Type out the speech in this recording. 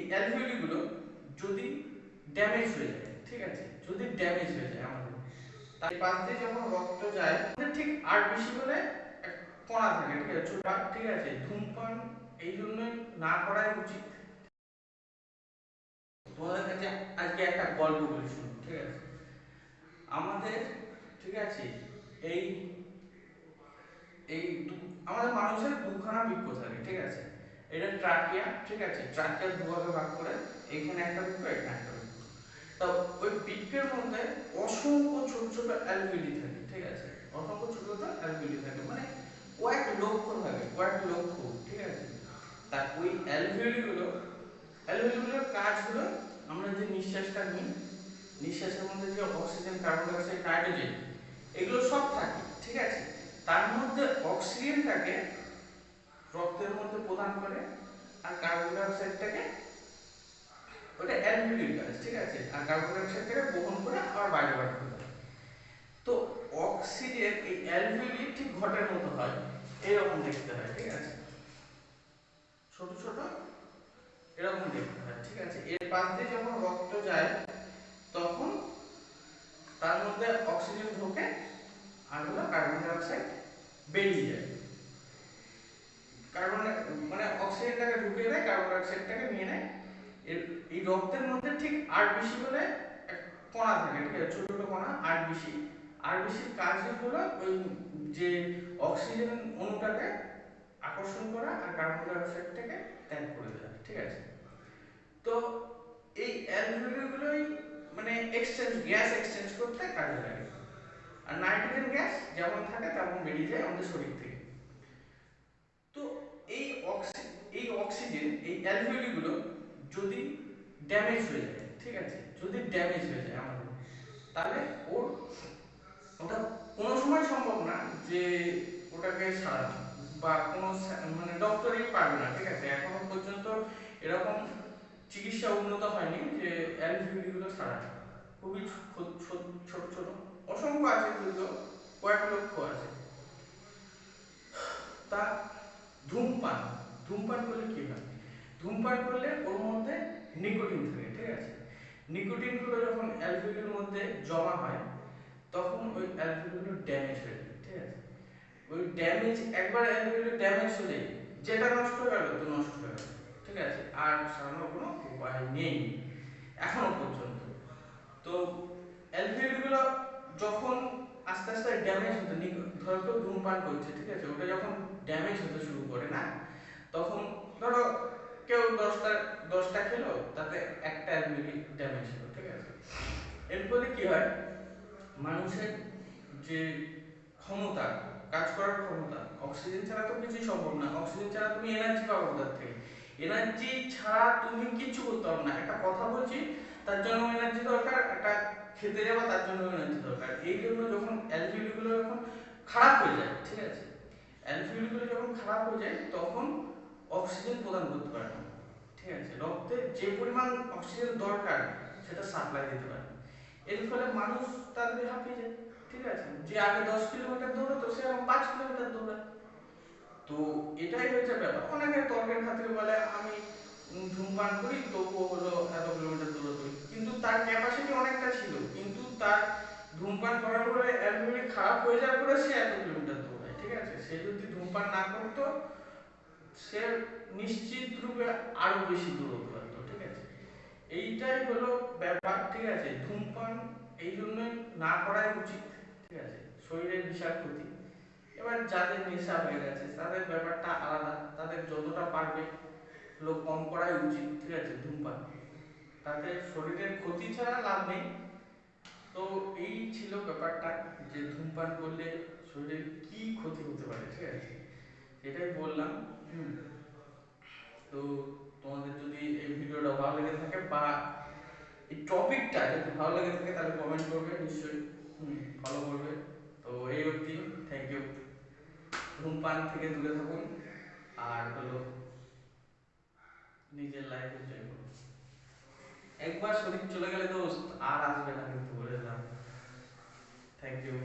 Alveoli গুলো যদি damage হয়ে যায়, ঠিক আছে, যদি ড্যামেজ হয়ে যায় আমাদের, তার পাশ দিয়ে যখন রক্ত যায় ঠিক আর বেশি করে কণা থাকে, ঠিক আছে, ছোট, ঠিক আছে। ধূমপান এই জন্যই না করাই উচিত। তোমাদের কাছে আজকে একটা গল্প বলি, শুনুন, ঠিক আছে। আমাদের, ঠিক আছে, এই এই আমাদের মানুষের দুখানা বৃক্ষ থাকে, ঠিক আছে। এটা ট্রাকিয়া, ঠিক আছে, ট্রাকিয়া দুভাগে ভাগ করে, এখানে একটা বৃক্ষ, এখানে একটা বৃক্ষ। তো ওই বৃক্ষের মধ্যে অসংখ্য ছোট ছোট অ্যালভিওলি থাকে, ঠিক আছে, অসংখ্য ছোট ছোট অ্যালভিওলি থাকে, মানে কয়েক লক্ষ থাকে, কয়েক লক্ষ, ঠিক আছে। তা ওই অ্যালভিওলিগুলোর কাজ হলো আমরা যে নিঃশ্বাসটা নিই, নিঃশ্বাসের মধ্যে যে oxygen, carbon die oxide, nitrogen, এগুলো সব থাকে, ঠিক আছে। তার মধ্যে অক্সিজেনটাকে রক্তের মধ্যে প্রদান করে, আর কার্বন ডাই অক্সাইডটাকে, ওটা অ্যালভিওলির কাজ, ঠিক আছে, আর কার্বন ডাই অক্সাইডটাকে বহন করে আবার বাইরে বার করে দেয়। তো অক্সিজেন এই অ্যালভিওলি ঠিক ঘটের মতো হয়, এরকম দেখতে হয়, ঠিক আছে, ছোট ছোট এরকম দেখতে হয়, ঠিক আছে। এর পাশ দিয়ে যখন রক্ত যায় তখন তার মধ্যে অক্সিজেন ঢোকে, আর হলো কার্বন ডাই অক্সাইড বেরিয়ে যায়। কার্বন মানে অক্সিজেনটাকে ঢুকিয়ে দেয়, কার্বন ডাই অক্সাইডটাকে নিয়ে নেয়। এই রক্তের মধ্যে ঠিক আরবিসি বলে কণা থাকে, ঠিক আছে, ছোট ছোট কণা, আরবিসি। আরবিসির কাজ হলো ওই যে অক্সিজেন অণুটাকে আকর্ষণ করা আর কার্বন ডাই অক্সাইডটাকে ত্যাগ করে দেওয়া, ঠিক আছে। তো এই অ্যালভিওলিগুলোই মানে গ্যাস এক্সচেঞ্জ করতে কাজে লাগে। আর নাইট্রোজেন গ্যাস যেমন থাকে তেমন বেরিয়ে যায় আমাদের শরীর থেকে। তো এই অক্সিজেন এই অ্যালভিওলিগুলো যদি ড্যামেজ হয়ে যায়, ঠিক আছে, যদি ড্যামেজ হয়ে যায় আমাদের, তাহলে ওটা কোনো সময় সম্ভব না যে ওটাকে সারানো, বা কোনো মানে ডক্টরই পারবে না, ঠিক আছে। এখনো পর্যন্ত এরকম চিকিৎসা উন্নত হয়নি যে অ্যালভিওলি গুলো ছাড়া। খুবই ছোট ছোট অসংখ্য আছে, যেগুলো কয়েক লক্ষ আছে। তা ধূমপান, ধূমপান করলে কি হয়? ধূমপান করলে ওর মধ্যে নিকোটিন থাকে, ঠিক আছে। নিকোটিন গুলো যখন অ্যালভিওলির মধ্যে জমা হয় তখন ওই অ্যালভিওলি ড্যামেজ হয়ে যায়, ঠিক আছে। ওই ড্যামেজ, একবার অ্যালভিওলি ড্যামেজ হলে যেটা নষ্ট হয়ে গেল তো নষ্ট হয়ে গেল, ঠিক আছে, আর সারানোর কোনো উপায় নেই এখনো পর্যন্ত। তো অ্যালভিওলিগুলো যখন আস্তে আস্তে ড্যামেজ হতে, ধরো কেউ ধূমপান করছে, ঠিক আছে, ওটা যখন ড্যামেজ হতে শুরু করে না, তখন ধরো কেউ দশটা খেলো, তাতে একটা অ্যালভিওলি ড্যামেজ হলো, ঠিক আছে। এর ফলে কি হয়, মানুষের যে ক্ষমতা, কাজ করার ক্ষমতা, অক্সিজেন ছাড়া তো কিছুই সম্ভব না। অক্সিজেন ছাড়া তুমি এনার্জি পাবো কোথা থেকে? এনার্জি ছাড়া তুমি কিচ্ছু করতে পারবে না। একটা কথা বলছি, তার জন্য এনার্জি দরকার, একটা খেতে যাওয়া তার জন্য এনার্জি দরকার। এই জন্য যখন অ্যালভিওলি গুলো যখন খারাপ হয়ে যায়, ঠিক আছে, অ্যালভিওলি গুলো যখন খারাপ হয়ে যায় তখন অক্সিজেন প্রদান করতে পারে না, ঠিক আছে। রক্তে যে পরিমাণ অক্সিজেন দরকার সেটা সাপ্লাই দিতে পারে। এর ফলে মানুষ তাড়াতাড়ি হাঁপিয়ে যায়, ঠিক আছে। যে আগে 10 কিলোমিটার দৌড়াতো সে এখন 5 কিলোমিটার দৌড়ায়। তো এটাই হচ্ছে ব্যাপার। অনেকে তর্কের খাতিরে বলে আমি ধূমপান করি তবুও হলো এত কিলোমিটার দৌড়াতে, কিন্তু তার ক্যাপাসিটি অনেকটা ছিল, কিন্তু তার ধূমপান করার পরে অ্যালভিওলি খারাপ হয়ে যাওয়ার পরে সে এত কিলোমিটার দৌড়ায়, ঠিক আছে। সে যদি ধূমপান না করতো সে নিশ্চিত রূপে আরো বেশি দৌড়তে পারতো, ঠিক আছে। এইটাই হলো ব্যাপার, ঠিক আছে। ধূমপান এই জন্যই না করাই উচিত, ঠিক আছে, শরীরের বিশাল ক্ষতি। এবার যাদের নেশা হয়ে গেছে তাদের ব্যাপারটা আলাদা, তাদের যতটা পারবে লোক কম করাই উচিত, ঠিক আছে, ধূমপান। তাতে শরীরের ক্ষতি ছাড়া লাভ নেই। তো এই ছিল ব্যাপারটা, যে ধূমপান করলে শরীরের কি ক্ষতি হতে পারে, ঠিক আছে, সেটাই বললাম। তো তোমাদের যদি এই ভিডিওটা ভালো লেগে থাকে বা এই টপিকটা যদি ভালো লেগে থাকে তাহলে কমেন্ট করবে নিশ্চয়ই, ফলো করবে। তো এই অবধি, থ্যাংক ইউ। ধূমপান থেকে দূরে থাকুন, আর হলো নিজের লাইফ এনজয় করুন। একবার শরীর চলে গেলে তো আর আসবে না, কিন্তু বলে দিলাম। Thank you.